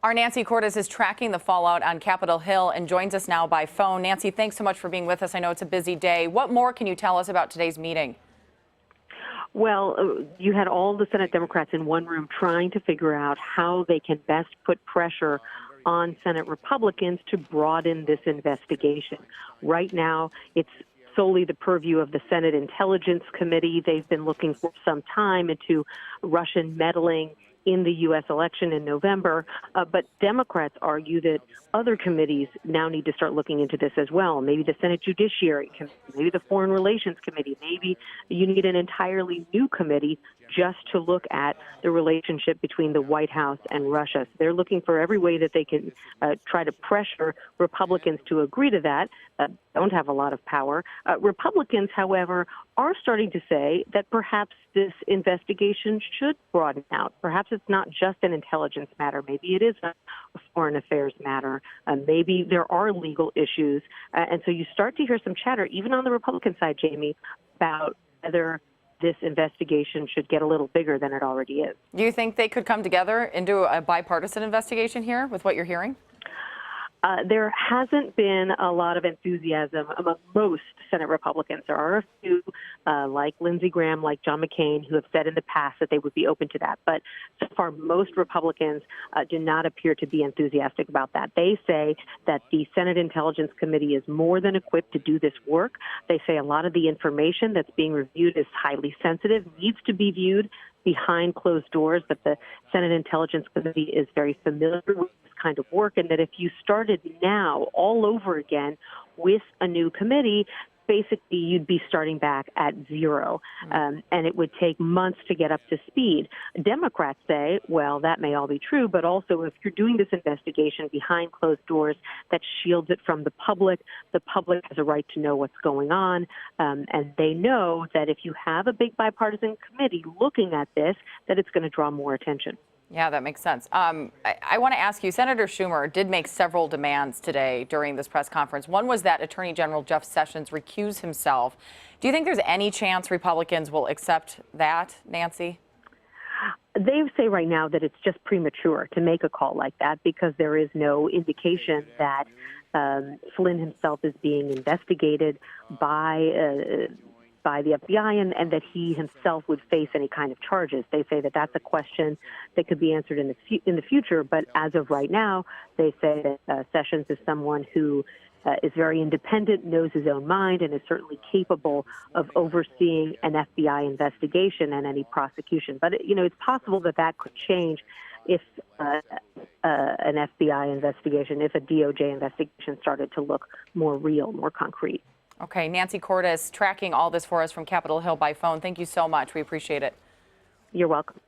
Our Nancy Cordes is tracking the fallout on Capitol Hill and joins us now by phone. Nancy, thanks so much for being with us. I know it's a busy day. What more can you tell us about today's meeting? Well, you had all the Senate Democrats in one room trying to figure out how they can best put pressure on Senate Republicans to broaden this investigation. Right now, it's solely the purview of the Senate Intelligence Committee. They've been looking for some time into Russian meddling in the U.S. election in November, but Democrats argue that other committees now need to start looking into this as well. Maybe the Senate Judiciary Committee, maybe the Foreign Relations Committee, maybe you need an entirely new committee just to look at the relationship between the White House and Russia. So they're looking for every way that they can try to pressure Republicans to agree to that. Don't have a lot of power. Republicans, however, are starting to say that perhaps this investigation should broaden out. Perhaps it's not just an intelligence matter. Maybe it is a foreign affairs matter. Maybe there are legal issues. And so you start to hear some chatter, even on the Republican side, Jamie, about whether this investigation should get a little bigger than it already is. Do you think they could come together and do a bipartisan investigation here with what you're hearing? There hasn't been a lot of enthusiasm among most Senate Republicans. There are a few, like Lindsey Graham, like John McCain, who have said in the past that they would be open to that. But so far, most Republicans do not appear to be enthusiastic about that. They say that the Senate Intelligence Committee is more than equipped to do this work. They say a lot of the information that's being reviewed is highly sensitive, needs to be viewed behind closed doors, that the Senate Intelligence Committee is very familiar with this kind of work, and that if you started now all over again with a new committee, basically you'd be starting back at zero, and it would take months to get up to speed. Democrats say, well, that may all be true, but also if you're doing this investigation behind closed doors, that shields it from the public. The public has a right to know what's going on, and they know that if you have a big bipartisan committee looking at this, that it's going to draw more attention. Yeah, that makes sense. I want to ask you, Senator Schumer did make several demands today during this press conference. One was that Attorney General Jeff Sessions recuse himself. Do you think there's any chance Republicans will accept that, Nancy? They say right now that it's just premature to make a call like that because there is no indication that Flynn himself is being investigated by the FBI and that he himself would face any kind of charges. They say that that's a question that could be answered in the future, but as of right now, they say that Sessions is someone who is very independent, knows his own mind, and is certainly capable of overseeing an FBI investigation and any prosecution. But, it's possible that that could change if an FBI investigation, if a DOJ investigation started to look more real, more concrete. Okay, Nancy Cordes tracking all this for us from Capitol Hill by phone. Thank you so much. We appreciate it. You're welcome.